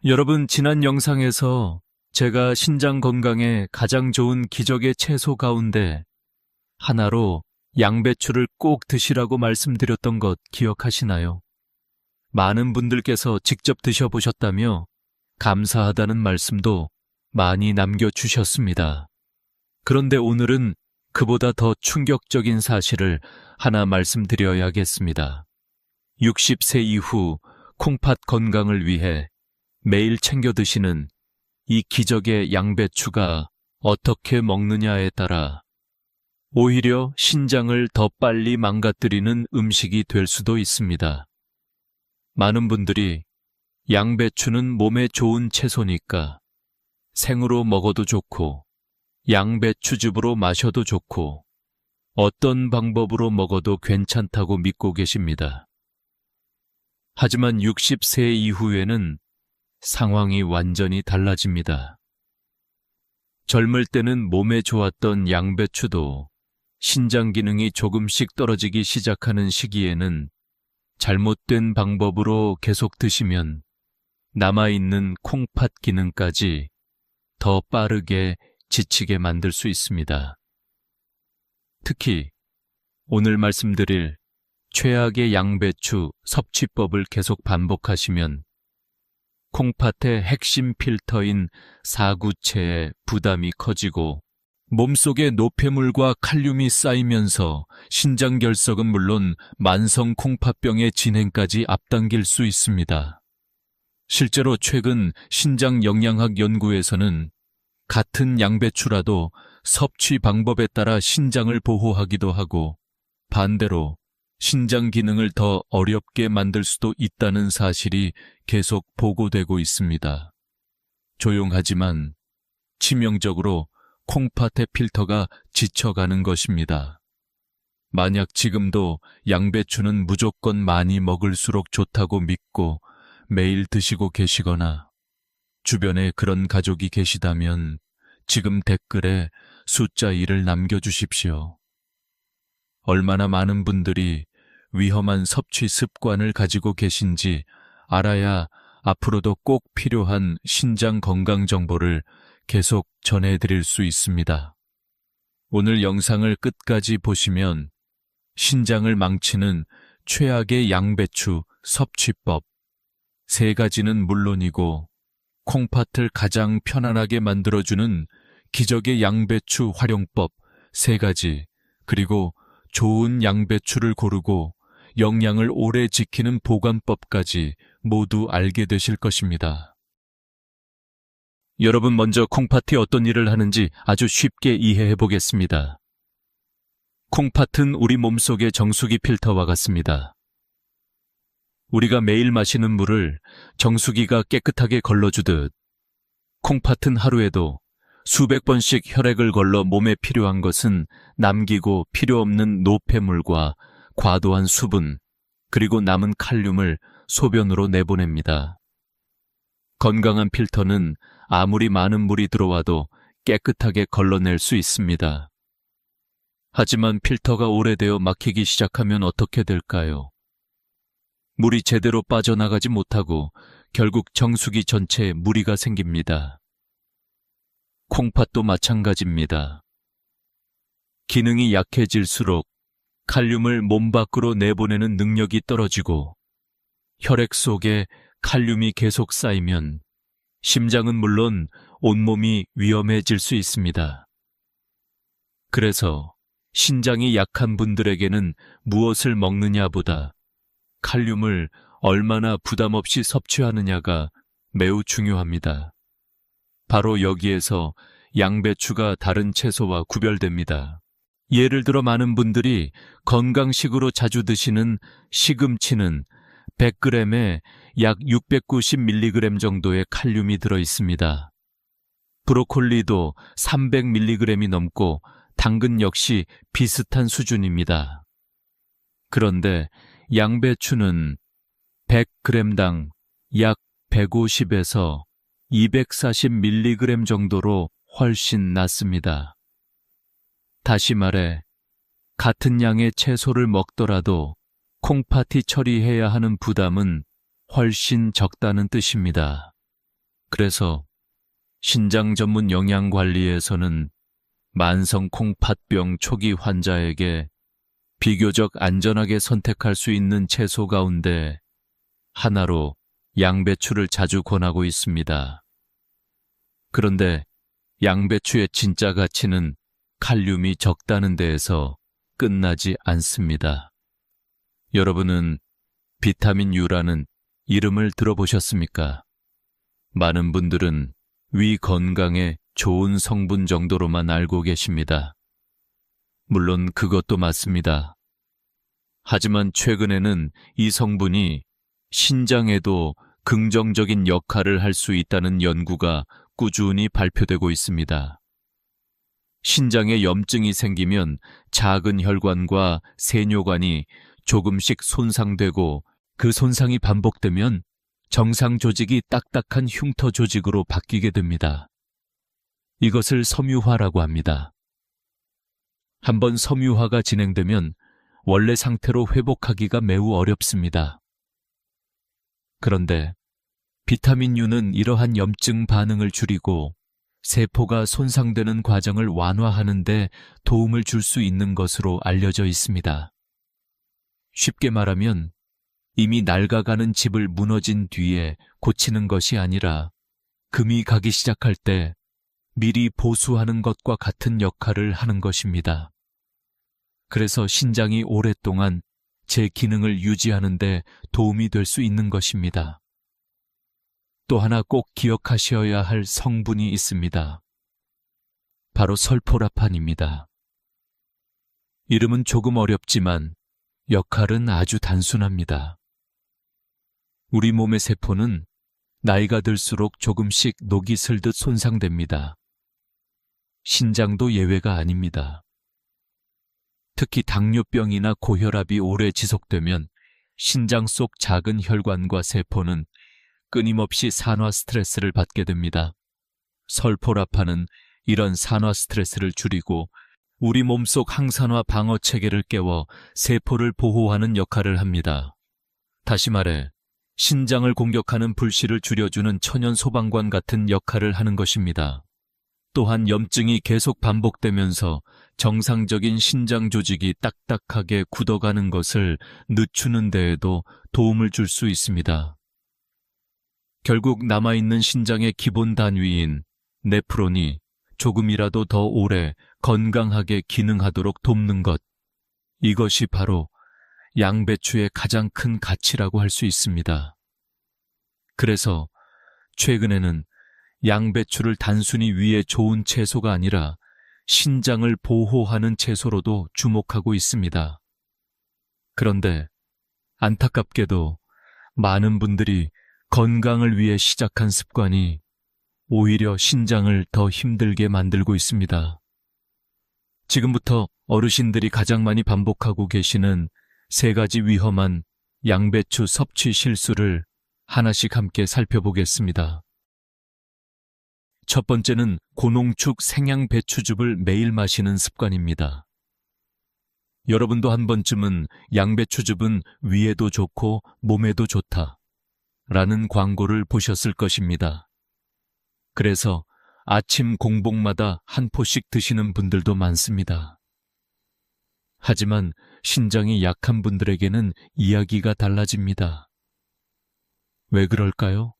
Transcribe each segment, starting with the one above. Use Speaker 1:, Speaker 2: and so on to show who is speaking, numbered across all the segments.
Speaker 1: 여러분, 지난 영상에서 제가 신장 건강에 가장 좋은 기적의 채소 가운데 하나로 양배추를 꼭 드시라고 말씀드렸던 것 기억하시나요? 많은 분들께서 직접 드셔보셨다며 감사하다는 말씀도 많이 남겨주셨습니다. 그런데 오늘은 그보다 더 충격적인 사실을 하나 말씀드려야겠습니다. 60세 이후 콩팥 건강을 위해 매일 챙겨 드시는 이 기적의 양배추가 어떻게 먹느냐에 따라 오히려 신장을 더 빨리 망가뜨리는 음식이 될 수도 있습니다. 많은 분들이 양배추는 몸에 좋은 채소니까 생으로 먹어도 좋고 양배추즙으로 마셔도 좋고 어떤 방법으로 먹어도 괜찮다고 믿고 계십니다. 하지만 60세 이후에는 상황이 완전히 달라집니다. 젊을 때는 몸에 좋았던 양배추도 신장 기능이 조금씩 떨어지기 시작하는 시기에는 잘못된 방법으로 계속 드시면 남아있는 콩팥 기능까지 더 빠르게 지치게 만들 수 있습니다. 특히 오늘 말씀드릴 최악의 양배추 섭취법을 계속 반복하시면 콩팥의 핵심 필터인 사구체에 부담이 커지고 몸속에 노폐물과 칼륨이 쌓이면서 신장결석은 물론 만성 콩팥병의 진행까지 앞당길 수 있습니다. 실제로 최근 신장영양학 연구에서는 같은 양배추라도 섭취 방법에 따라 신장을 보호하기도 하고 반대로 신장 기능을 더 어렵게 만들 수도 있다는 사실이 계속 보고되고 있습니다. 조용하지만 치명적으로 콩팥의 필터가 지쳐가는 것입니다. 만약 지금도 양배추는 무조건 많이 먹을수록 좋다고 믿고 매일 드시고 계시거나 주변에 그런 가족이 계시다면 지금 댓글에 숫자 1을 남겨주십시오. 얼마나 많은 분들이 위험한 섭취 습관을 가지고 계신지 알아야 앞으로도 꼭 필요한 신장 건강 정보를 계속 전해드릴 수 있습니다. 오늘 영상을 끝까지 보시면 신장을 망치는 최악의 양배추 섭취법 3가지는 물론이고 콩팥을 가장 편안하게 만들어주는 기적의 양배추 활용법 3가지 그리고 좋은 양배추를 고르고 영양을 오래 지키는 보관법까지 모두 알게 되실 것입니다. 여러분, 먼저 콩팥이 어떤 일을 하는지 아주 쉽게 이해해 보겠습니다. 콩팥은 우리 몸속의 정수기 필터와 같습니다. 우리가 매일 마시는 물을 정수기가 깨끗하게 걸러주듯 콩팥은 하루에도 수백 번씩 혈액을 걸러 몸에 필요한 것은 남기고 필요 없는 노폐물과 과도한 수분, 그리고 남은 칼륨을 소변으로 내보냅니다. 건강한 필터는 아무리 많은 물이 들어와도 깨끗하게 걸러낼 수 있습니다. 하지만 필터가 오래되어 막히기 시작하면 어떻게 될까요? 물이 제대로 빠져나가지 못하고 결국 정수기 전체에 무리가 생깁니다. 콩팥도 마찬가지입니다. 기능이 약해질수록 칼륨을 몸 밖으로 내보내는 능력이 떨어지고 혈액 속에 칼륨이 계속 쌓이면 심장은 물론 온몸이 위험해질 수 있습니다. 그래서 신장이 약한 분들에게는 무엇을 먹느냐보다 칼륨을 얼마나 부담 없이 섭취하느냐가 매우 중요합니다. 바로 여기에서 양배추가 다른 채소와 구별됩니다. 예를 들어 많은 분들이 건강식으로 자주 드시는 시금치는 100g에 약 690mg 정도의 칼륨이 들어 있습니다. 브로콜리도 300mg이 넘고 당근 역시 비슷한 수준입니다. 그런데 양배추는 100g당 약 150에서 240mg 정도로 훨씬 낮습니다. 다시 말해, 같은 양의 채소를 먹더라도 콩팥이 처리해야 하는 부담은 훨씬 적다는 뜻입니다. 그래서 신장 전문 영양관리에서는 만성 콩팥병 초기 환자에게 비교적 안전하게 선택할 수 있는 채소 가운데 하나로 양배추를 자주 권하고 있습니다. 그런데 양배추의 진짜 가치는 칼륨이 적다는 데에서 끝나지 않습니다. 여러분은 비타민 U라는 이름을 들어보셨습니까? 많은 분들은 위 건강에 좋은 성분 정도로만 알고 계십니다. 물론 그것도 맞습니다. 하지만 최근에는 이 성분이 신장에도 긍정적인 역할을 할 수 있다는 연구가 꾸준히 발표되고 있습니다. 신장에 염증이 생기면 작은 혈관과 세뇨관이 조금씩 손상되고 그 손상이 반복되면 정상 조직이 딱딱한 흉터 조직으로 바뀌게 됩니다. 이것을 섬유화라고 합니다. 한번 섬유화가 진행되면 원래 상태로 회복하기가 매우 어렵습니다. 그런데 비타민 U는 이러한 염증 반응을 줄이고 세포가 손상되는 과정을 완화하는 데 도움을 줄 수 있는 것으로 알려져 있습니다. 쉽게 말하면 이미 낡아가는 집을 무너진 뒤에 고치는 것이 아니라 금이 가기 시작할 때 미리 보수하는 것과 같은 역할을 하는 것입니다. 그래서 신장이 오랫동안 제 기능을 유지하는 데 도움이 될 수 있는 것입니다. 또 하나 꼭 기억하셔야 할 성분이 있습니다. 바로 설포라판입니다. 이름은 조금 어렵지만 역할은 아주 단순합니다. 우리 몸의 세포는 나이가 들수록 조금씩 녹이 슬듯 손상됩니다. 신장도 예외가 아닙니다. 특히 당뇨병이나 고혈압이 오래 지속되면 신장 속 작은 혈관과 세포는 끊임없이 산화 스트레스를 받게 됩니다. 설포라판은 이런 산화 스트레스를 줄이고 우리 몸속 항산화 방어 체계를 깨워 세포를 보호하는 역할을 합니다. 다시 말해 신장을 공격하는 불씨를 줄여주는 천연 소방관 같은 역할을 하는 것입니다. 또한 염증이 계속 반복되면서 정상적인 신장 조직이 딱딱하게 굳어가는 것을 늦추는 데에도 도움을 줄 수 있습니다. 결국 남아있는 신장의 기본 단위인 네프론이 조금이라도 더 오래 건강하게 기능하도록 돕는 것, 이것이 바로 양배추의 가장 큰 가치라고 할 수 있습니다. 그래서 최근에는 양배추를 단순히 위에 좋은 채소가 아니라 신장을 보호하는 채소로도 주목하고 있습니다. 그런데 안타깝게도 많은 분들이 건강을 위해 시작한 습관이 오히려 신장을 더 힘들게 만들고 있습니다. 지금부터 어르신들이 가장 많이 반복하고 계시는 3가지 위험한 양배추 섭취 실수를 하나씩 함께 살펴보겠습니다. 첫 번째는 고농축 생양배추즙을 매일 마시는 습관입니다. 여러분도 한 번쯤은 양배추즙은 위에도 좋고 몸에도 좋다 라는 광고를 보셨을 것입니다. 그래서 아침 공복마다 한 포씩 드시는 분들도 많습니다. 하지만 신장이 약한 분들에게는 이야기가 달라집니다. 왜 그럴까요?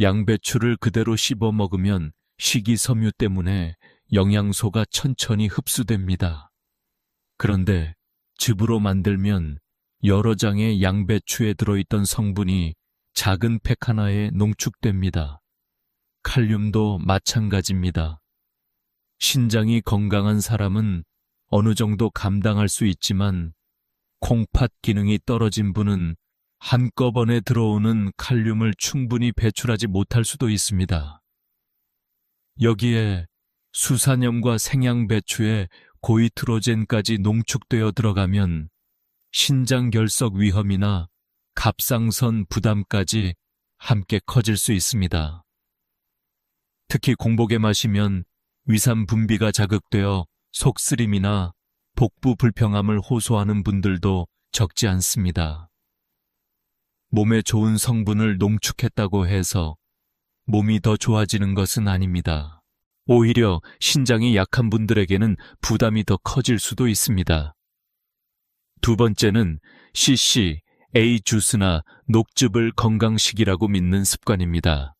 Speaker 1: 양배추를 그대로 씹어 먹으면 식이섬유 때문에 영양소가 천천히 흡수됩니다. 그런데 즙으로 만들면 여러 장의 양배추에 들어있던 성분이 작은 팩 하나에 농축됩니다. 칼륨도 마찬가지입니다. 신장이 건강한 사람은 어느 정도 감당할 수 있지만 콩팥 기능이 떨어진 분은 한꺼번에 들어오는 칼륨을 충분히 배출하지 못할 수도 있습니다. 여기에 수산염과 생양배추에 고이트로젠까지 농축되어 들어가면 신장결석 위험이나 갑상선 부담까지 함께 커질 수 있습니다. 특히 공복에 마시면 위산 분비가 자극되어 속쓰림이나 복부 불평함을 호소하는 분들도 적지 않습니다. 몸에 좋은 성분을 농축했다고 해서 몸이 더 좋아지는 것은 아닙니다. 오히려 신장이 약한 분들에게는 부담이 더 커질 수도 있습니다. 두 번째는 CC, A 주스나 녹즙을 건강식이라고 믿는 습관입니다.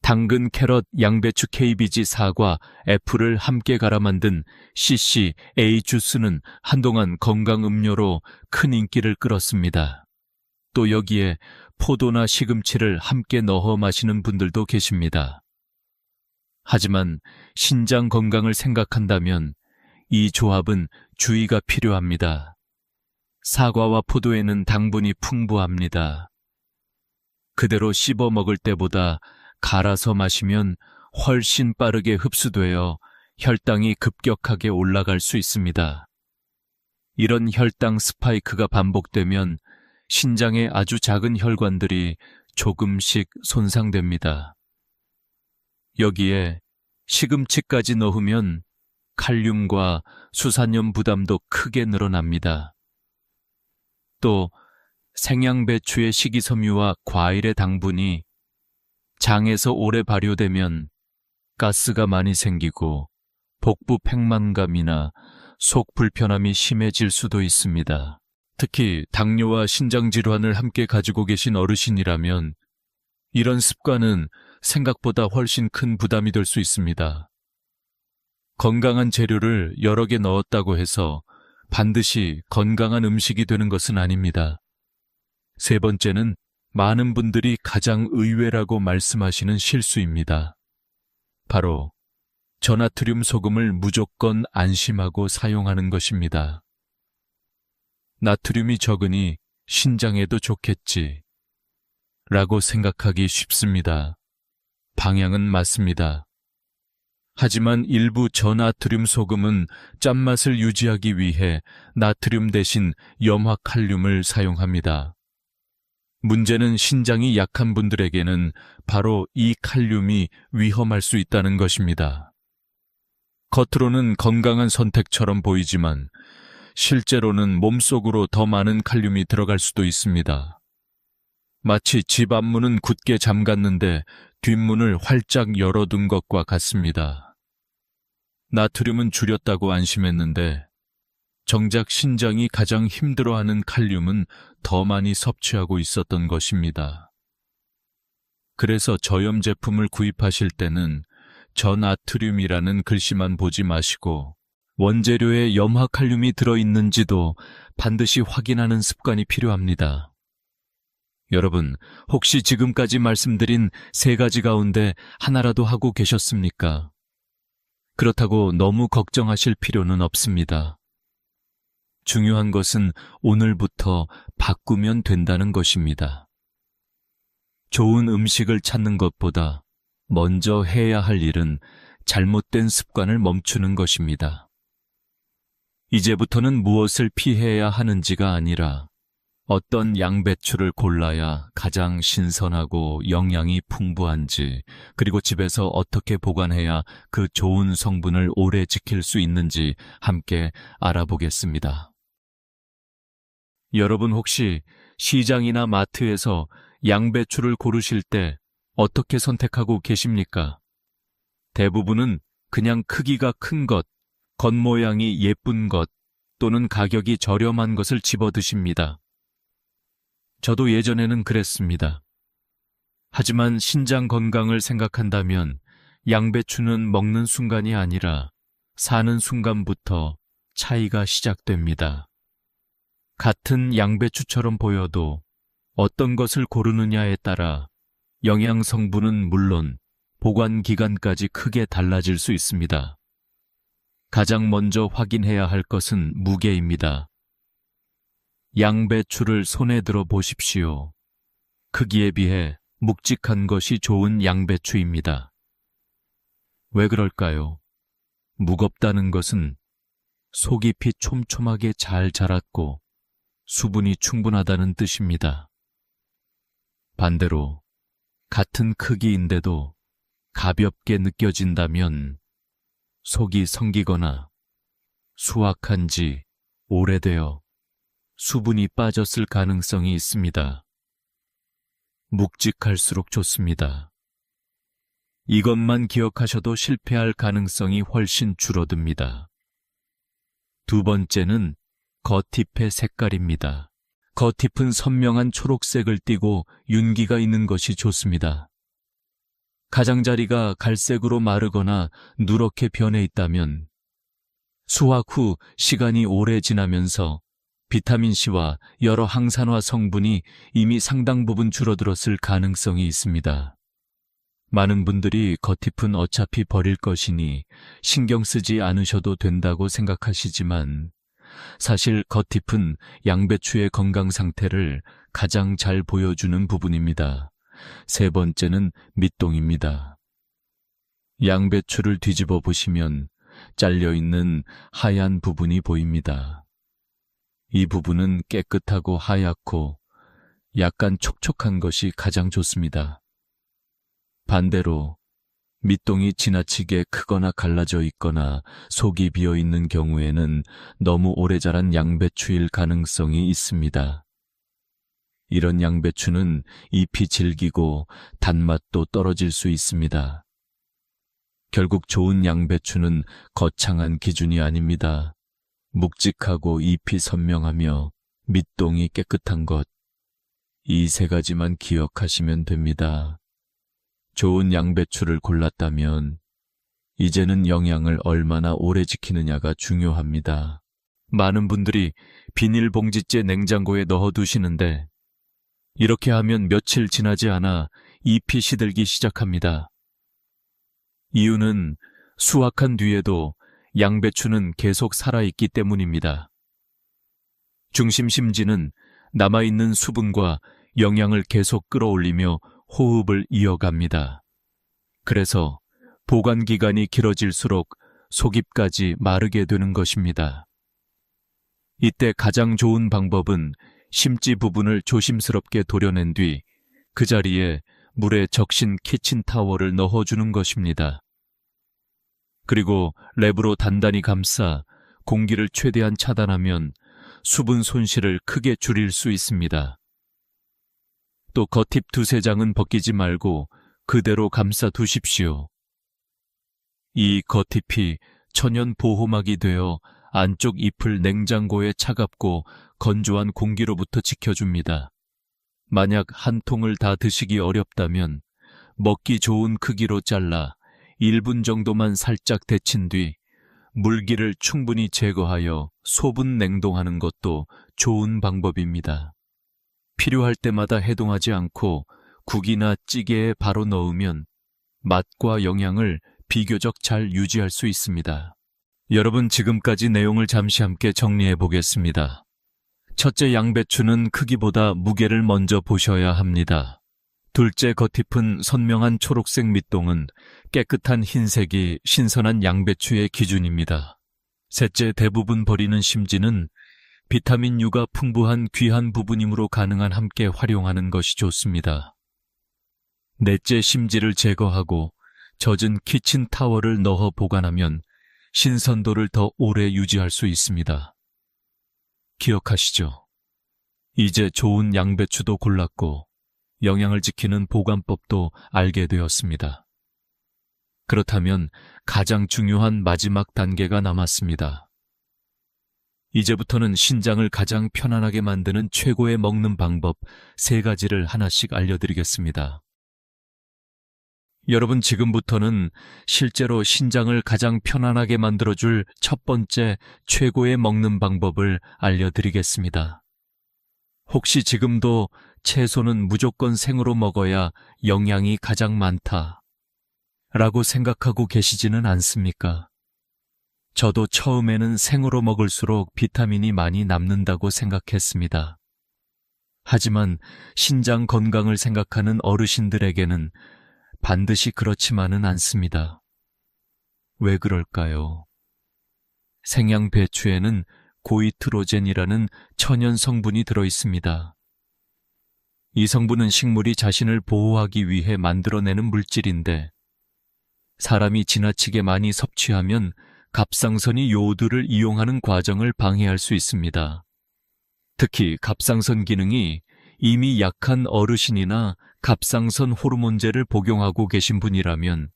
Speaker 1: 당근, 캐럿, 양배추, KBG, 사과, 애플을 함께 갈아 만든 CC, A 주스는 한동안 건강 음료로 큰 인기를 끌었습니다. 또 여기에 포도나 시금치를 함께 넣어 마시는 분들도 계십니다. 하지만 신장 건강을 생각한다면 이 조합은 주의가 필요합니다. 사과와 포도에는 당분이 풍부합니다. 그대로 씹어 먹을 때보다 갈아서 마시면 훨씬 빠르게 흡수되어 혈당이 급격하게 올라갈 수 있습니다. 이런 혈당 스파이크가 반복되면 신장의 아주 작은 혈관들이 조금씩 손상됩니다. 여기에 시금치까지 넣으면 칼륨과 수산염 부담도 크게 늘어납니다. 또 생양배추의 식이섬유와 과일의 당분이 장에서 오래 발효되면 가스가 많이 생기고 복부 팽만감이나 속 불편함이 심해질 수도 있습니다. 특히 당뇨와 신장질환을 함께 가지고 계신 어르신이라면 이런 습관은 생각보다 훨씬 큰 부담이 될 수 있습니다. 건강한 재료를 여러 개 넣었다고 해서 반드시 건강한 음식이 되는 것은 아닙니다. 세 번째는 많은 분들이 가장 의외라고 말씀하시는 실수입니다. 바로 저나트륨 소금을 무조건 안심하고 사용하는 것입니다. 나트륨이 적으니 신장에도 좋겠지 라고 생각하기 쉽습니다. 방향은 맞습니다. 하지만 일부 저나트륨 소금은 짠맛을 유지하기 위해 나트륨 대신 염화칼륨을 사용합니다. 문제는 신장이 약한 분들에게는 바로 이 칼륨이 위험할 수 있다는 것입니다. 겉으로는 건강한 선택처럼 보이지만 실제로는 몸속으로 더 많은 칼륨이 들어갈 수도 있습니다. 마치 집 앞문은 굳게 잠갔는데 뒷문을 활짝 열어둔 것과 같습니다. 나트륨은 줄였다고 안심했는데 정작 신장이 가장 힘들어하는 칼륨은 더 많이 섭취하고 있었던 것입니다. 그래서 저염 제품을 구입하실 때는 저나트륨이라는 글씨만 보지 마시고 원재료에 염화칼륨이 들어있는지도 반드시 확인하는 습관이 필요합니다. 여러분, 혹시 지금까지 말씀드린 세 가지 가운데 하나라도 하고 계셨습니까? 그렇다고 너무 걱정하실 필요는 없습니다. 중요한 것은 오늘부터 바꾸면 된다는 것입니다. 좋은 음식을 찾는 것보다 먼저 해야 할 일은 잘못된 습관을 멈추는 것입니다. 이제부터는 무엇을 피해야 하는지가 아니라 어떤 양배추를 골라야 가장 신선하고 영양이 풍부한지, 그리고 집에서 어떻게 보관해야 그 좋은 성분을 오래 지킬 수 있는지 함께 알아보겠습니다. 여러분 혹시 시장이나 마트에서 양배추를 고르실 때 어떻게 선택하고 계십니까? 대부분은 그냥 크기가 큰 것, 겉모양이 예쁜 것, 또는 가격이 저렴한 것을 집어드십니다. 저도 예전에는 그랬습니다. 하지만 신장 건강을 생각한다면 양배추는 먹는 순간이 아니라 사는 순간부터 차이가 시작됩니다. 같은 양배추처럼 보여도 어떤 것을 고르느냐에 따라 영양 성분은 물론 보관 기간까지 크게 달라질 수 있습니다. 가장 먼저 확인해야 할 것은 무게입니다. 양배추를 손에 들어 보십시오. 크기에 비해 묵직한 것이 좋은 양배추입니다. 왜 그럴까요? 무겁다는 것은 속이 피 촘촘하게 잘 자랐고 수분이 충분하다는 뜻입니다. 반대로 같은 크기인데도 가볍게 느껴진다면 속이 성기거나 수확한 지 오래되어 수분이 빠졌을 가능성이 있습니다. 묵직할수록 좋습니다. 이것만 기억하셔도 실패할 가능성이 훨씬 줄어듭니다. 두 번째는 겉잎의 색깔입니다. 겉잎은 선명한 초록색을 띠고 윤기가 있는 것이 좋습니다. 가장자리가 갈색으로 마르거나 누렇게 변해 있다면 수확 후 시간이 오래 지나면서 비타민C와 여러 항산화 성분이 이미 상당 부분 줄어들었을 가능성이 있습니다. 많은 분들이 겉잎은 어차피 버릴 것이니 신경 쓰지 않으셔도 된다고 생각하시지만 사실 겉잎은 양배추의 건강 상태를 가장 잘 보여주는 부분입니다. 세 번째는 밑동입니다. 양배추를 뒤집어 보시면 잘려있는 하얀 부분이 보입니다. 이 부분은 깨끗하고 하얗고 약간 촉촉한 것이 가장 좋습니다. 반대로 밑동이 지나치게 크거나 갈라져 있거나 속이 비어 있는 경우에는 너무 오래 자란 양배추일 가능성이 있습니다. 이런 양배추는 잎이 질기고 단맛도 떨어질 수 있습니다. 결국 좋은 양배추는 거창한 기준이 아닙니다. 묵직하고 잎이 선명하며 밑동이 깨끗한 것, 이 세 가지만 기억하시면 됩니다. 좋은 양배추를 골랐다면 이제는 영양을 얼마나 오래 지키느냐가 중요합니다. 많은 분들이 비닐봉지째 냉장고에 넣어두시는데 이렇게 하면 며칠 지나지 않아 잎이 시들기 시작합니다. 이유는 수확한 뒤에도 양배추는 계속 살아있기 때문입니다. 중심 심지는 남아있는 수분과 영양을 계속 끌어올리며 호흡을 이어갑니다. 그래서 보관 기간이 길어질수록 속잎까지 마르게 되는 것입니다. 이때 가장 좋은 방법은 심지 부분을 조심스럽게 도려낸 뒤 그 자리에 물에 적신 키친타월을 넣어주는 것입니다. 그리고 랩으로 단단히 감싸 공기를 최대한 차단하면 수분 손실을 크게 줄일 수 있습니다. 또 겉잎 두세 장은 벗기지 말고 그대로 감싸 두십시오. 이 겉잎이 천연 보호막이 되어 안쪽 잎을 냉장고의 차갑고 건조한 공기로부터 지켜줍니다. 만약 한 통을 다 드시기 어렵다면 먹기 좋은 크기로 잘라 1분 정도만 살짝 데친 뒤 물기를 충분히 제거하여 소분 냉동하는 것도 좋은 방법입니다. 필요할 때마다 해동하지 않고 국이나 찌개에 바로 넣으면 맛과 영양을 비교적 잘 유지할 수 있습니다. 여러분, 지금까지 내용을 잠시 함께 정리해 보겠습니다. 첫째, 양배추는 크기보다 무게를 먼저 보셔야 합니다. 둘째, 겉잎은 선명한 초록색 밑동은 깨끗한 흰색이 신선한 양배추의 기준입니다. 셋째, 대부분 버리는 심지는 비타민 U가 풍부한 귀한 부분이므로 가능한 함께 활용하는 것이 좋습니다. 넷째, 심지를 제거하고 젖은 키친타월을 넣어 보관하면 신선도를 더 오래 유지할 수 있습니다. 기억하시죠? 이제 좋은 양배추도 골랐고 영양을 지키는 보관법도 알게 되었습니다. 그렇다면 가장 중요한 마지막 단계가 남았습니다. 이제부터는 신장을 가장 편안하게 만드는 최고의 먹는 방법 3가지를 하나씩 알려드리겠습니다. 여러분, 지금부터는 실제로 신장을 가장 편안하게 만들어줄 첫 번째 최고의 먹는 방법을 알려드리겠습니다. 혹시 지금도 채소는 무조건 생으로 먹어야 영양이 가장 많다 라고 생각하고 계시지는 않습니까? 저도 처음에는 생으로 먹을수록 비타민이 많이 남는다고 생각했습니다. 하지만 신장 건강을 생각하는 어르신들에게는 반드시 그렇지만은 않습니다. 왜 그럴까요? 생양 배추에는 고이트로젠이라는 천연 성분이 들어 있습니다. 이 성분은 식물이 자신을 보호하기 위해 만들어내는 물질인데 사람이 지나치게 많이 섭취하면 갑상선이 요오드를 이용하는 과정을 방해할 수 있습니다. 특히 갑상선 기능이 이미 약한 어르신이나 갑상선 호르몬제를 복용하고 계신 분이라면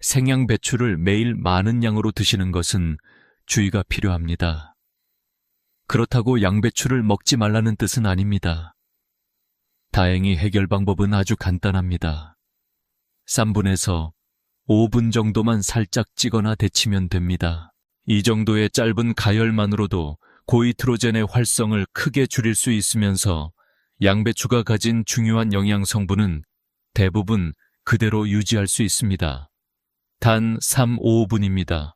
Speaker 1: 생양 배추를 매일 많은 양으로 드시는 것은 주의가 필요합니다. 그렇다고 양배추를 먹지 말라는 뜻은 아닙니다. 다행히 해결 방법은 아주 간단합니다. 싼 불에서 5분 정도만 살짝 찌거나 데치면 됩니다. 이 정도의 짧은 가열만으로도 고이트로젠의 활성을 크게 줄일 수 있으면서 양배추가 가진 중요한 영양 성분은 대부분 그대로 유지할 수 있습니다. 단 3-5분입니다.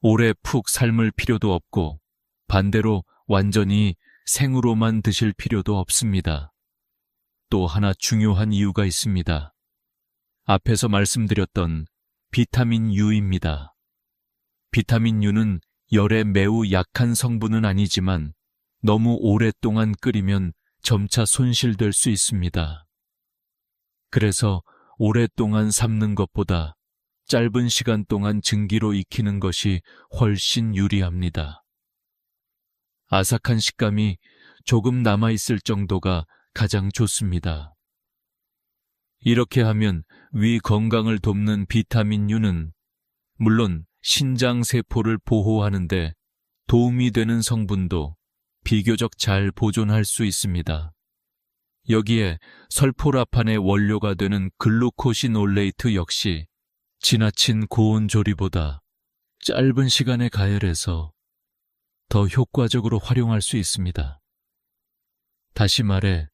Speaker 1: 오래 푹 삶을 필요도 없고 반대로 완전히 생으로만 드실 필요도 없습니다. 또 하나 중요한 이유가 있습니다. 앞에서 말씀드렸던 비타민 U입니다. 비타민 U는 열에 매우 약한 성분은 아니지만 너무 오랫동안 끓이면 점차 손실될 수 있습니다. 그래서 오랫동안 삶는 것보다 짧은 시간 동안 증기로 익히는 것이 훨씬 유리합니다. 아삭한 식감이 조금 남아있을 정도가 가장 좋습니다. 이렇게 하면 위 건강을 돕는 비타민 U는 물론 신장 세포를 보호하는데 도움이 되는 성분도 비교적 잘 보존할 수 있습니다. 여기에 설포라판의 원료가 되는 글루코시놀레이트 역시 지나친 고온 조리보다 짧은 시간에 가열해서 더 효과적으로 활용할 수 있습니다. 다시 말해,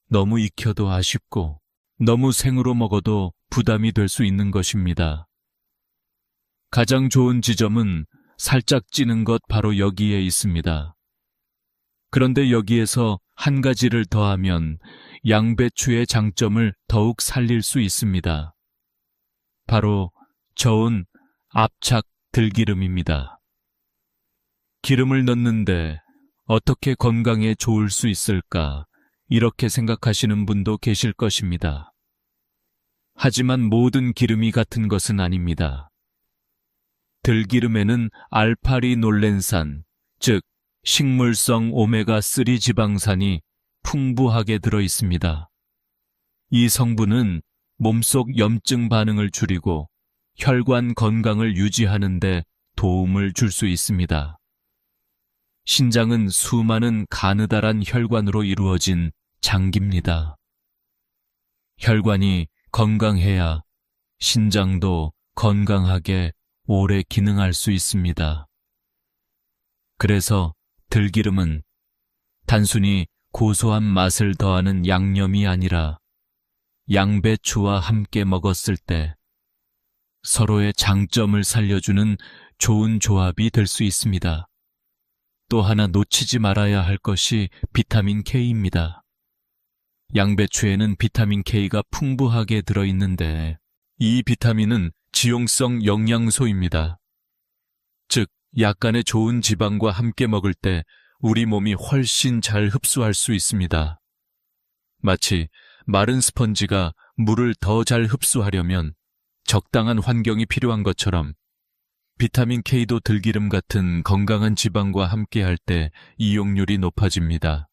Speaker 1: 너무 익혀도 아쉽고 너무 생으로 먹어도 부담이 될 수 있는 것입니다. 가장 좋은 지점은 살짝 찌는 것 바로 여기에 있습니다. 그런데 여기에서 한 가지를 더하면 양배추의 장점을 더욱 살릴 수 있습니다. 바로 저온 압착 들기름입니다. 기름을 넣는데 어떻게 건강에 좋을 수 있을까? 이렇게 생각하시는 분도 계실 것입니다. 하지만 모든 기름이 같은 것은 아닙니다. 들기름에는 알파리놀렌산, 즉 식물성 오메가3 지방산이 풍부하게 들어 있습니다. 이 성분은 몸속 염증 반응을 줄이고 혈관 건강을 유지하는 데 도움을 줄 수 있습니다. 신장은 수많은 가느다란 혈관으로 이루어진 장기입니다. 혈관이 건강해야 신장도 건강하게 오래 기능할 수 있습니다. 그래서 들기름은 단순히 고소한 맛을 더하는 양념이 아니라 양배추와 함께 먹었을 때 서로의 장점을 살려주는 좋은 조합이 될 수 있습니다. 또 하나 놓치지 말아야 할 것이 비타민 K입니다. 양배추에는 비타민 K가 풍부하게 들어있는데 이 비타민은 지용성 영양소입니다. 즉, 약간의 좋은 지방과 함께 먹을 때 우리 몸이 훨씬 잘 흡수할 수 있습니다. 마치 마른 스펀지가 물을 더 잘 흡수하려면 적당한 환경이 필요한 것처럼 비타민 K도 들기름 같은 건강한 지방과 함께할 때 이용률이 높아집니다.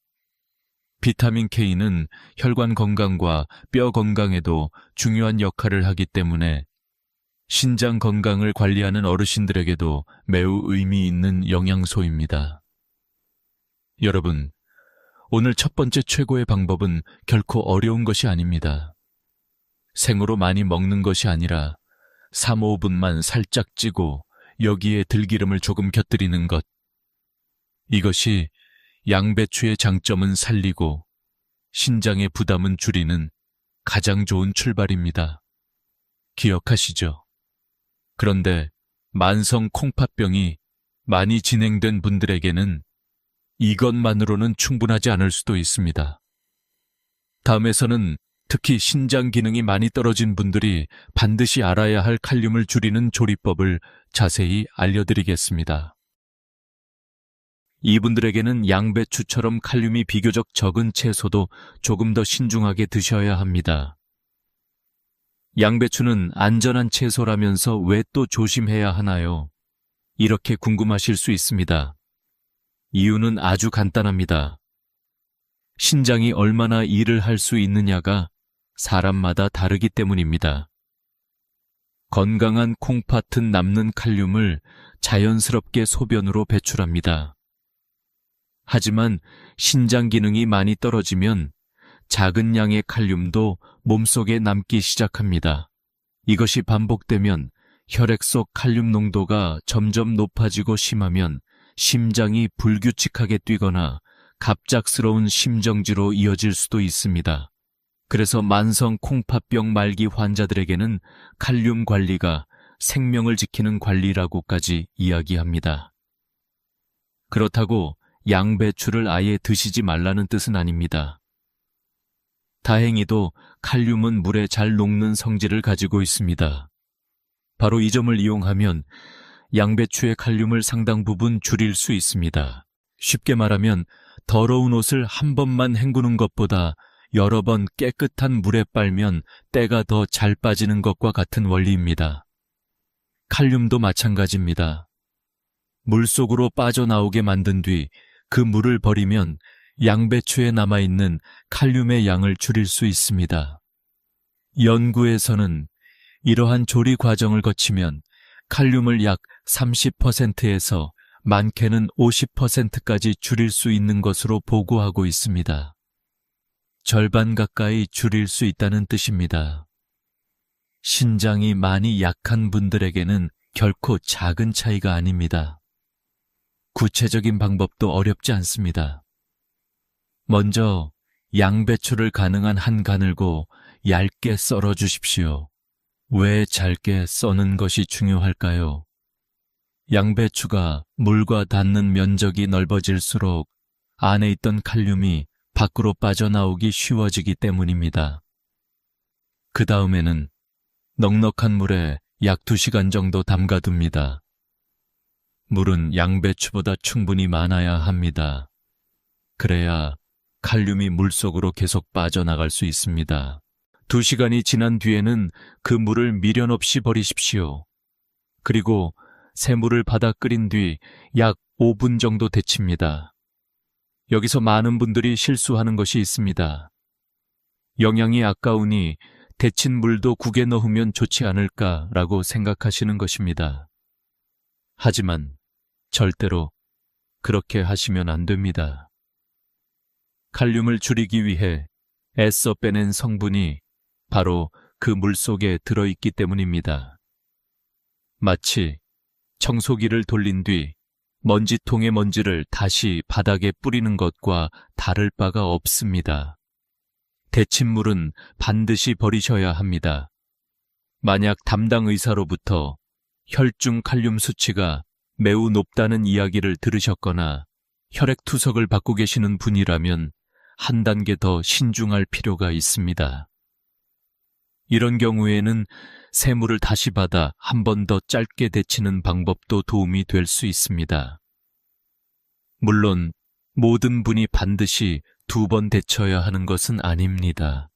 Speaker 1: 비타민 K는 혈관 건강과 뼈 건강에도 중요한 역할을 하기 때문에 신장 건강을 관리하는 어르신들에게도 매우 의미 있는 영양소입니다. 여러분, 오늘 첫 번째 최고의 방법은 결코 어려운 것이 아닙니다. 생으로 많이 먹는 것이 아니라 3-5분만 살짝 찌고 여기에 들기름을 조금 곁들이는 것. 이것이 양배추의 장점은 살리고 신장의 부담은 줄이는 가장 좋은 출발입니다. 기억하시죠? 그런데 만성 콩팥병이 많이 진행된 분들에게는 이것만으로는 충분하지 않을 수도 있습니다. 다음에서는 특히 신장 기능이 많이 떨어진 분들이 반드시 알아야 할 칼륨을 줄이는 조리법을 자세히 알려드리겠습니다. 이분들에게는 양배추처럼 칼륨이 비교적 적은 채소도 조금 더 신중하게 드셔야 합니다. 양배추는 안전한 채소라면서 왜 또 조심해야 하나요? 이렇게 궁금하실 수 있습니다. 이유는 아주 간단합니다. 신장이 얼마나 일을 할 수 있느냐가 사람마다 다르기 때문입니다. 건강한 콩팥은 남는 칼륨을 자연스럽게 소변으로 배출합니다. 하지만 신장 기능이 많이 떨어지면 작은 양의 칼륨도 몸속에 남기 시작합니다. 이것이 반복되면 혈액 속 칼륨 농도가 점점 높아지고 심하면 심장이 불규칙하게 뛰거나 갑작스러운 심정지로 이어질 수도 있습니다. 그래서 만성 콩팥병 말기 환자들에게는 칼륨 관리가 생명을 지키는 관리라고까지 이야기합니다. 그렇다고 양배추를 아예 드시지 말라는 뜻은 아닙니다. 다행히도 칼륨은 물에 잘 녹는 성질을 가지고 있습니다. 바로 이 점을 이용하면 양배추의 칼륨을 상당 부분 줄일 수 있습니다. 쉽게 말하면 더러운 옷을 한 번만 헹구는 것보다 여러 번 깨끗한 물에 빨면 때가 더 잘 빠지는 것과 같은 원리입니다. 칼륨도 마찬가지입니다. 물속으로 빠져나오게 만든 뒤 그 물을 버리면 양배추에 남아있는 칼륨의 양을 줄일 수 있습니다. 연구에서는 이러한 조리 과정을 거치면 칼륨을 약 30%에서 많게는 50%까지 줄일 수 있는 것으로 보고하고 있습니다. 절반 가까이 줄일 수 있다는 뜻입니다. 신장이 많이 약한 분들에게는 결코 작은 차이가 아닙니다. 구체적인 방법도 어렵지 않습니다. 먼저 양배추를 가능한 한 가늘고 얇게 썰어 주십시오. 왜 잘게 써는 것이 중요할까요? 양배추가 물과 닿는 면적이 넓어질수록 안에 있던 칼륨이 밖으로 빠져나오기 쉬워지기 때문입니다. 그 다음에는 넉넉한 물에 약 2시간 정도 담가둡니다. 물은 양배추보다 충분히 많아야 합니다. 그래야 칼륨이 물속으로 계속 빠져나갈 수 있습니다. 2시간이 지난 뒤에는 그 물을 미련 없이 버리십시오. 그리고 새물을 받아 끓인 뒤 약 5분 정도 데칩니다. 여기서 많은 분들이 실수하는 것이 있습니다. 영양이 아까우니 데친 물도 국에 넣으면 좋지 않을까라고 생각하시는 것입니다. 하지만 절대로 그렇게 하시면 안 됩니다. 칼륨을 줄이기 위해 애써 빼낸 성분이 바로 그 물 속에 들어있기 때문입니다. 마치 청소기를 돌린 뒤 먼지통의 먼지를 다시 바닥에 뿌리는 것과 다를 바가 없습니다. 데친 물은 반드시 버리셔야 합니다. 만약 담당 의사로부터 혈중 칼륨 수치가 매우 높다는 이야기를 들으셨거나 혈액 투석을 받고 계시는 분이라면 한 단계 더 신중할 필요가 있습니다. 이런 경우에는 새물을 다시 받아 한 번 더 짧게 데치는 방법도 도움이 될 수 있습니다. 물론 모든 분이 반드시 2번 데쳐야 하는 것은 아닙니다.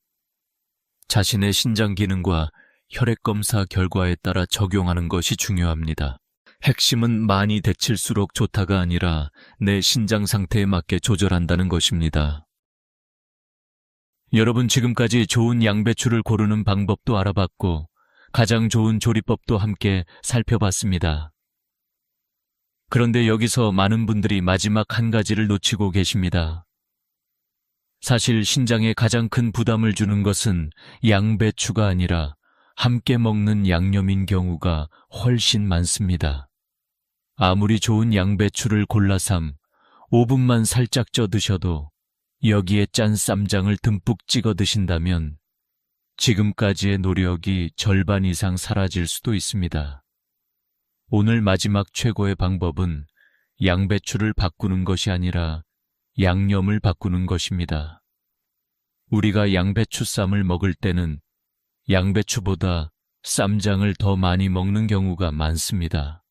Speaker 1: 자신의 신장 기능과 혈액 검사 결과에 따라 적용하는 것이 중요합니다. 핵심은 많이 데칠수록 좋다가 아니라 내 신장 상태에 맞게 조절한다는 것입니다. 여러분, 지금까지 좋은 양배추를 고르는 방법도 알아봤고 가장 좋은 조리법도 함께 살펴봤습니다. 그런데 여기서 많은 분들이 마지막 한 가지를 놓치고 계십니다. 사실 신장에 가장 큰 부담을 주는 것은 양배추가 아니라 함께 먹는 양념인 경우가 훨씬 많습니다. 아무리 좋은 양배추를 골라 삶 5분만 살짝 쪄 드셔도 여기에 짠 쌈장을 듬뿍 찍어 드신다면 지금까지의 노력이 절반 이상 사라질 수도 있습니다. 오늘 마지막 최고의 방법은 양배추를 바꾸는 것이 아니라 양념을 바꾸는 것입니다. 우리가 양배추 쌈을 먹을 때는 양배추보다 쌈장을 더 많이 먹는 경우가 많습니다.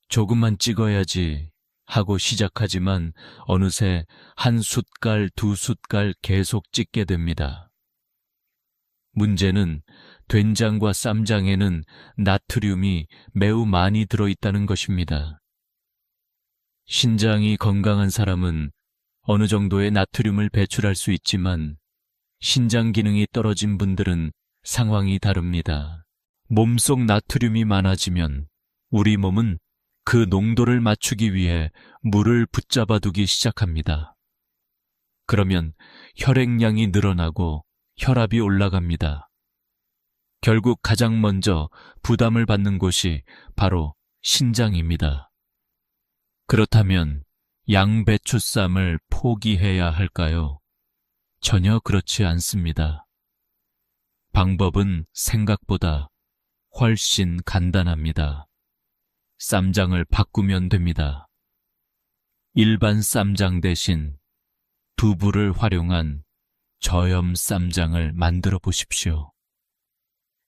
Speaker 1: 조금만 찍어야지 하고 시작하지만 어느새 한 숟갈, 2숟갈 계속 찍게 됩니다. 문제는 된장과 쌈장에는 나트륨이 매우 많이 들어있다는 것입니다. 신장이 건강한 사람은 어느 정도의 나트륨을 배출할 수 있지만 신장 기능이 떨어진 분들은 상황이 다릅니다. 몸속 나트륨이 많아지면 우리 몸은 그 농도를 맞추기 위해 물을 붙잡아두기 시작합니다. 그러면 혈액량이 늘어나고 혈압이 올라갑니다. 결국 가장 먼저 부담을 받는 곳이 바로 신장입니다. 그렇다면 양배추쌈을 포기해야 할까요? 전혀 그렇지 않습니다. 방법은 생각보다 훨씬 간단합니다. 쌈장을 바꾸면 됩니다. 일반 쌈장 대신 두부를 활용한 저염 쌈장을 만들어 보십시오.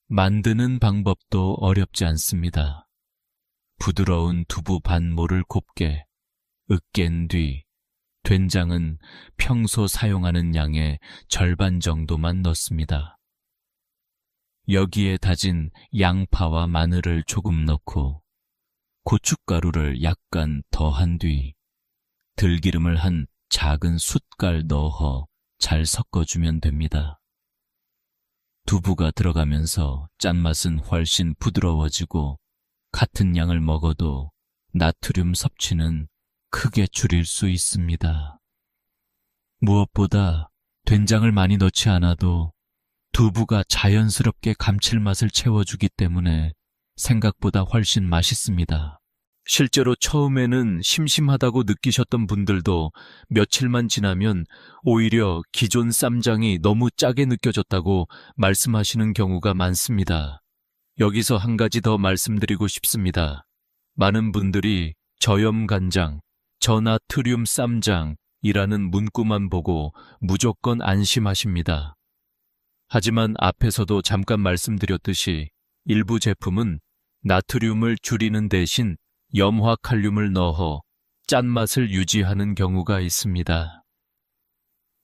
Speaker 1: 만드는 방법도 어렵지 않습니다. 부드러운 두부 반모를 곱게 으깬 뒤 된장은 평소 사용하는 양의 절반 정도만 넣습니다. 여기에 다진 양파와 마늘을 조금 넣고 고춧가루를 약간 더한 뒤 들기름을 한 작은 숟갈 넣어 잘 섞어주면 됩니다. 두부가 들어가면서 짠맛은 훨씬 부드러워지고 같은 양을 먹어도 나트륨 섭취는 크게 줄일 수 있습니다. 무엇보다 된장을 많이 넣지 않아도 두부가 자연스럽게 감칠맛을 채워주기 때문에 생각보다 훨씬 맛있습니다. 실제로 처음에는 심심하다고 느끼셨던 분들도 며칠만 지나면 오히려 기존 쌈장이 너무 짜게 느껴졌다고 말씀하시는 경우가 많습니다. 여기서 한 가지 더 말씀드리고 싶습니다. 많은 분들이 저염 간장, 저나트륨 쌈장이라는 문구만 보고 무조건 안심하십니다. 하지만 앞에서도 잠깐 말씀드렸듯이 일부 제품은 나트륨을 줄이는 대신 염화칼륨을 넣어 짠맛을 유지하는 경우가 있습니다.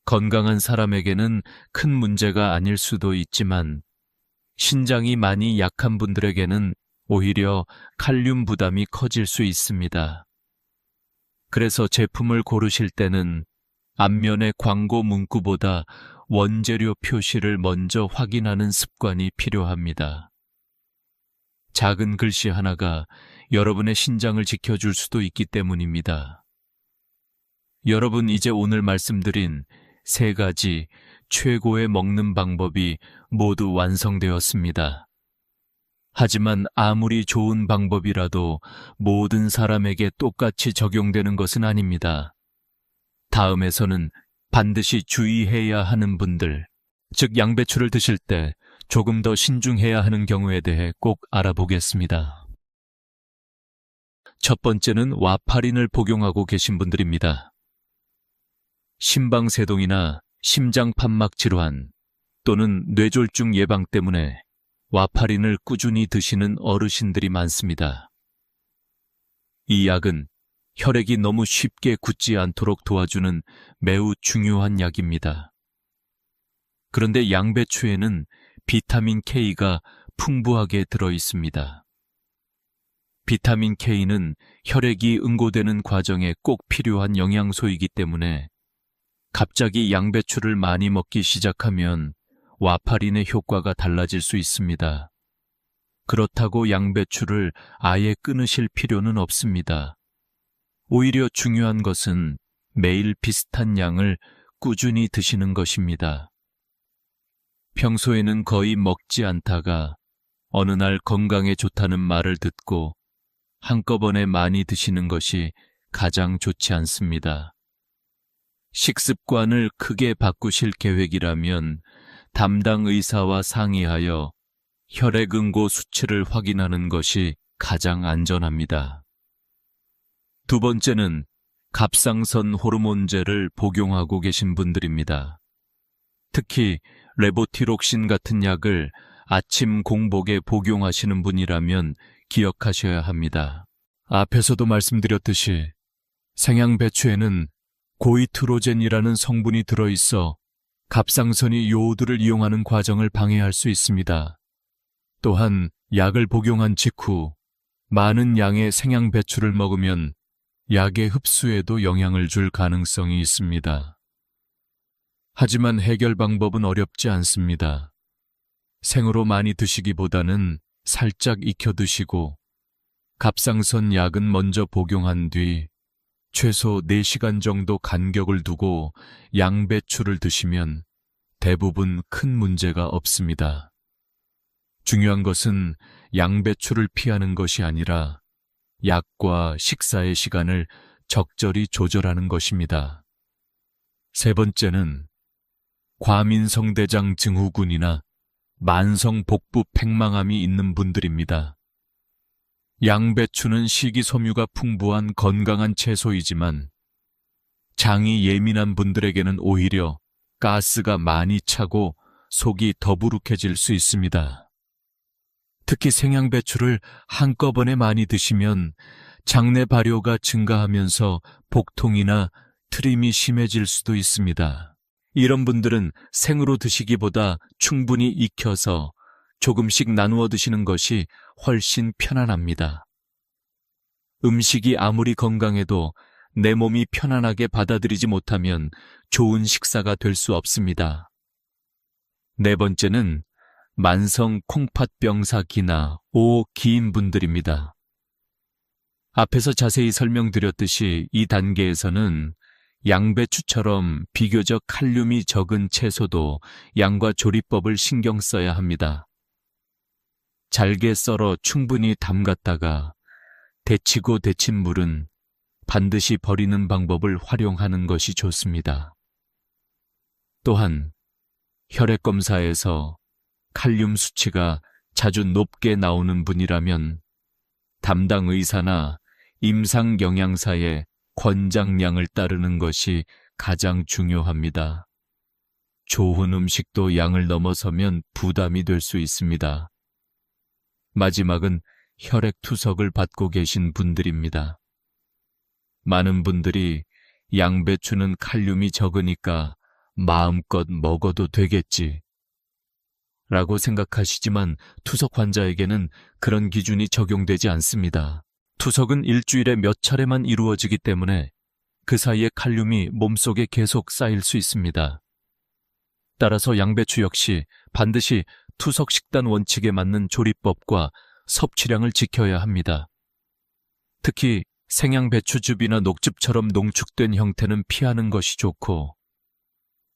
Speaker 1: 건강한 사람에게는 큰 문제가 아닐 수도 있지만 신장이 많이 약한 분들에게는 오히려 칼륨 부담이 커질 수 있습니다. 그래서 제품을 고르실 때는 앞면의 광고 문구보다 원재료 표시를 먼저 확인하는 습관이 필요합니다. 작은 글씨 하나가 여러분의 신장을 지켜줄 수도 있기 때문입니다. 여러분, 이제 오늘 말씀드린 3가지 최고의 먹는 방법이 모두 완성되었습니다. 하지만 아무리 좋은 방법이라도 모든 사람에게 똑같이 적용되는 것은 아닙니다. 다음에서는 반드시 주의해야 하는 분들, 즉 양배추를 드실 때 조금 더 신중해야 하는 경우에 대해 꼭 알아보겠습니다. 첫 번째는 와파린을 복용하고 계신 분들입니다. 심방세동이나 심장판막 질환 또는 뇌졸중 예방 때문에 와파린을 꾸준히 드시는 어르신들이 많습니다. 이 약은 혈액이 너무 쉽게 굳지 않도록 도와주는 매우 중요한 약입니다. 그런데 양배추에는 비타민 K가 풍부하게 들어 있습니다. 비타민 K는 혈액이 응고되는 과정에 꼭 필요한 영양소이기 때문에 갑자기 양배추를 많이 먹기 시작하면 와파린의 효과가 달라질 수 있습니다. 그렇다고 양배추를 아예 끊으실 필요는 없습니다. 오히려 중요한 것은 매일 비슷한 양을 꾸준히 드시는 것입니다. 평소에는 거의 먹지 않다가 어느 날 건강에 좋다는 말을 듣고 한꺼번에 많이 드시는 것이 가장 좋지 않습니다. 식습관을 크게 바꾸실 계획이라면 담당 의사와 상의하여 혈액 응고 수치를 확인하는 것이 가장 안전합니다. 두 번째는 갑상선 호르몬제를 복용하고 계신 분들입니다. 특히 레보티록신 같은 약을 아침 공복에 복용하시는 분이라면 기억하셔야 합니다. 앞에서도 말씀드렸듯이 생양배추에는 고이트로젠이라는 성분이 들어있어 갑상선이 요오드를 이용하는 과정을 방해할 수 있습니다. 또한 약을 복용한 직후 많은 양의 생양배추를 먹으면 약의 흡수에도 영향을 줄 가능성이 있습니다. 하지만 해결 방법은 어렵지 않습니다. 생으로 많이 드시기보다는 살짝 익혀 드시고 갑상선 약은 먼저 복용한 뒤 최소 4시간 정도 간격을 두고 양배추를 드시면 대부분 큰 문제가 없습니다. 중요한 것은 양배추를 피하는 것이 아니라 약과 식사의 시간을 적절히 조절하는 것입니다. 세 번째는 과민성대장 증후군이나 만성 복부 팽만함이 있는 분들입니다. 양배추는 식이섬유가 풍부한 건강한 채소이지만 장이 예민한 분들에게는 오히려 가스가 많이 차고 속이 더부룩해질 수 있습니다. 특히 생양배추를 한꺼번에 많이 드시면 장내 발효가 증가하면서 복통이나 트림이 심해질 수도 있습니다. 이런 분들은 생으로 드시기보다 충분히 익혀서 조금씩 나누어 드시는 것이 훨씬 편안합니다. 음식이 아무리 건강해도 내 몸이 편안하게 받아들이지 못하면 좋은 식사가 될 수 없습니다. 네 번째는 만성 콩팥병사기나 오기인 분들입니다. 앞에서 자세히 설명드렸듯이 이 단계에서는 양배추처럼 비교적 칼륨이 적은 채소도 양과 조리법을 신경 써야 합니다. 잘게 썰어 충분히 담갔다가 데치고 데친 물은 반드시 버리는 방법을 활용하는 것이 좋습니다. 또한 혈액검사에서 칼륨 수치가 자주 높게 나오는 분이라면 담당 의사나 임상영양사의 권장량을 따르는 것이 가장 중요합니다. 좋은 음식도 양을 넘어서면 부담이 될 수 있습니다. 마지막은 혈액투석을 받고 계신 분들입니다. 많은 분들이 양배추는 칼륨이 적으니까 마음껏 먹어도 되겠지 라고 생각하시지만 투석 환자에게는 그런 기준이 적용되지 않습니다. 투석은 일주일에 몇 차례만 이루어지기 때문에 그 사이에 칼륨이 몸속에 계속 쌓일 수 있습니다. 따라서 양배추 역시 반드시 투석 식단 원칙에 맞는 조리법과 섭취량을 지켜야 합니다. 특히 생양배추즙이나 녹즙처럼 농축된 형태는 피하는 것이 좋고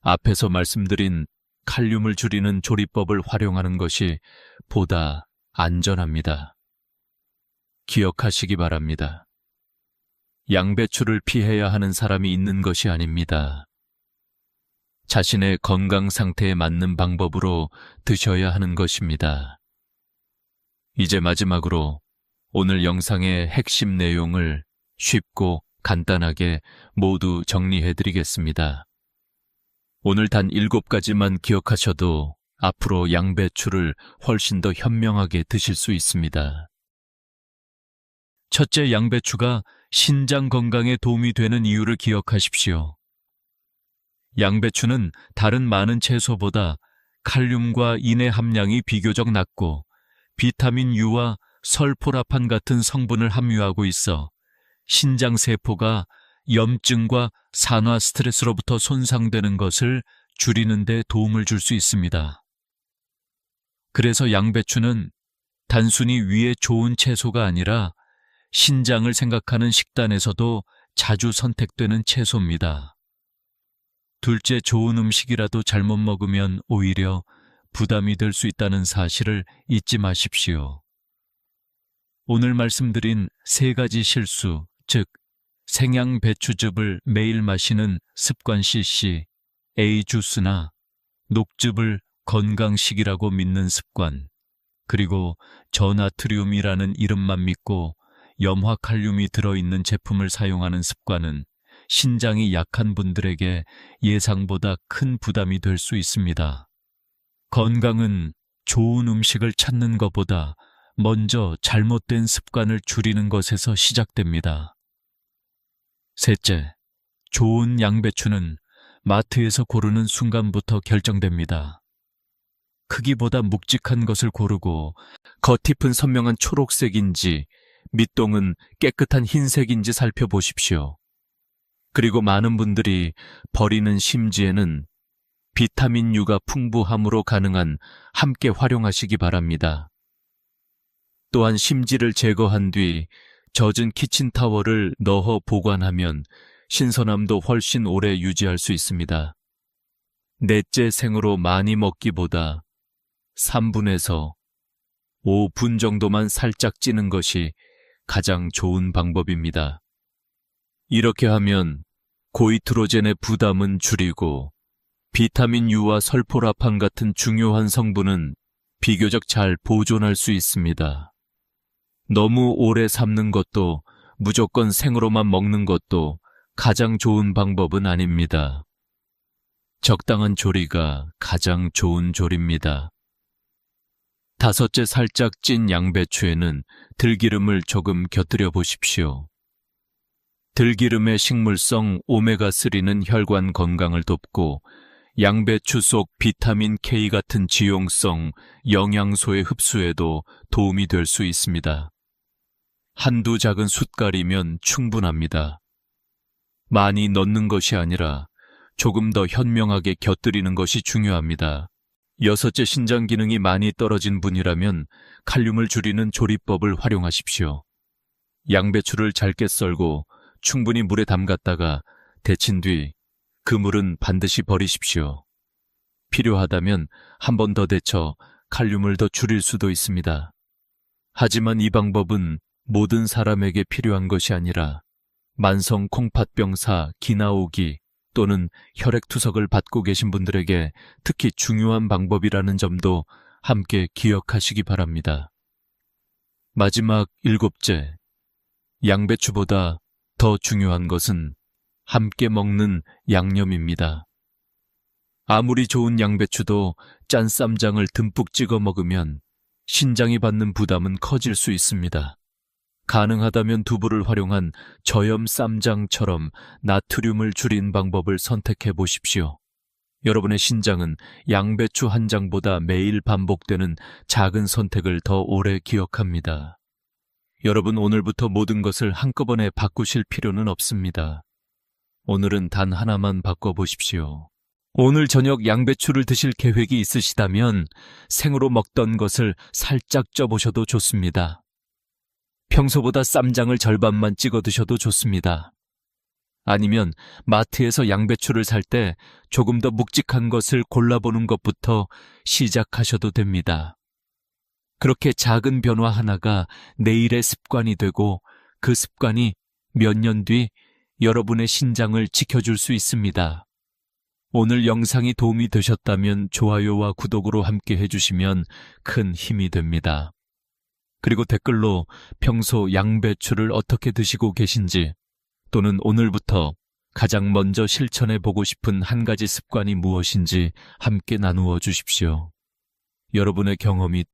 Speaker 1: 앞에서 말씀드린 칼륨을 줄이는 조리법을 활용하는 것이 보다 안전합니다. 기억하시기 바랍니다. 양배추를 피해야 하는 사람이 있는 것이 아닙니다. 자신의 건강 상태에 맞는 방법으로 드셔야 하는 것입니다. 이제 마지막으로 오늘 영상의 핵심 내용을 쉽고 간단하게 모두 정리해드리겠습니다. 오늘 단 7가지만 기억하셔도 앞으로 양배추를 훨씬 더 현명하게 드실 수 있습니다. 첫째, 양배추가 신장 건강에 도움이 되는 이유를 기억하십시오. 양배추는 다른 많은 채소보다 칼륨과 인의 함량이 비교적 낮고 비타민 U와 설포라판 같은 성분을 함유하고 있어 신장 세포가 염증과 산화 스트레스로부터 손상되는 것을 줄이는 데 도움을 줄 수 있습니다. 그래서 양배추는 단순히 위에 좋은 채소가 아니라 신장을 생각하는 식단에서도 자주 선택되는 채소입니다. 둘째, 좋은 음식이라도 잘못 먹으면 오히려 부담이 될 수 있다는 사실을 잊지 마십시오. 오늘 말씀드린 3가지 실수, 즉 생양배추즙을 매일 마시는 습관시 씨, A주스나 녹즙을 건강식이라고 믿는 습관, 그리고 저나트륨이라는 이름만 믿고 염화칼륨이 들어있는 제품을 사용하는 습관은 신장이 약한 분들에게 예상보다 큰 부담이 될 수 있습니다. 건강은 좋은 음식을 찾는 것보다 먼저 잘못된 습관을 줄이는 것에서 시작됩니다. 셋째, 좋은 양배추는 마트에서 고르는 순간부터 결정됩니다. 크기보다 묵직한 것을 고르고 겉잎은 선명한 초록색인지 밑동은 깨끗한 흰색인지 살펴보십시오. 그리고 많은 분들이 버리는 심지에는 비타민 U가 풍부함으로 가능한 함께 활용하시기 바랍니다. 또한 심지를 제거한 뒤 젖은 키친타월을 넣어 보관하면 신선함도 훨씬 오래 유지할 수 있습니다. 넷째 생으로 많이 먹기보다 3분에서 5분 정도만 살짝 찌는 것이 가장 좋은 방법입니다. 이렇게 하면 고이트로젠의 부담은 줄이고 비타민 U와 설포라판 같은 중요한 성분은 비교적 잘 보존할 수 있습니다. 너무 오래 삶는 것도 무조건 생으로만 먹는 것도 가장 좋은 방법은 아닙니다. 적당한 조리가 가장 좋은 조리입니다. 다섯째, 살짝 찐 양배추에는 들기름을 조금 곁들여 보십시오. 들기름의 식물성 오메가3는 혈관 건강을 돕고 양배추 속 비타민 K 같은 지용성 영양소의 흡수에도 도움이 될 수 있습니다. 한두 작은 숟갈이면 충분합니다. 많이 넣는 것이 아니라 조금 더 현명하게 곁들이는 것이 중요합니다. 여섯째, 신장 기능이 많이 떨어진 분이라면 칼륨을 줄이는 조리법을 활용하십시오. 양배추를 잘게 썰고 충분히 물에 담갔다가 데친 뒤 그 물은 반드시 버리십시오. 필요하다면 한 번 더 데쳐 칼륨을 더 줄일 수도 있습니다. 하지만 이 방법은 모든 사람에게 필요한 것이 아니라 만성 콩팥병사, 기나오기 또는 혈액투석을 받고 계신 분들에게 특히 중요한 방법이라는 점도 함께 기억하시기 바랍니다. 마지막 일곱째, 양배추보다 더 중요한 것은 함께 먹는 양념입니다. 아무리 좋은 양배추도 짠 쌈장을 듬뿍 찍어 먹으면 신장이 받는 부담은 커질 수 있습니다. 가능하다면 두부를 활용한 저염 쌈장처럼 나트륨을 줄인 방법을 선택해 보십시오. 여러분의 신장은 양배추 한 장보다 매일 반복되는 작은 선택을 더 오래 기억합니다. 여러분, 오늘부터 모든 것을 한꺼번에 바꾸실 필요는 없습니다. 오늘은 단 하나만 바꿔보십시오. 오늘 저녁 양배추를 드실 계획이 있으시다면 생으로 먹던 것을 살짝 쪄보셔도 좋습니다. 평소보다 쌈장을 절반만 찍어 드셔도 좋습니다. 아니면 마트에서 양배추를 살 때 조금 더 묵직한 것을 골라보는 것부터 시작하셔도 됩니다. 그렇게 작은 변화 하나가 내일의 습관이 되고 그 습관이 몇 년 뒤 여러분의 신장을 지켜줄 수 있습니다. 오늘 영상이 도움이 되셨다면 좋아요와 구독으로 함께 해주시면 큰 힘이 됩니다. 그리고 댓글로 평소 양배추를 어떻게 드시고 계신지 또는 오늘부터 가장 먼저 실천해 보고 싶은 한 가지 습관이 무엇인지 함께 나누어 주십시오. 여러분의 경험이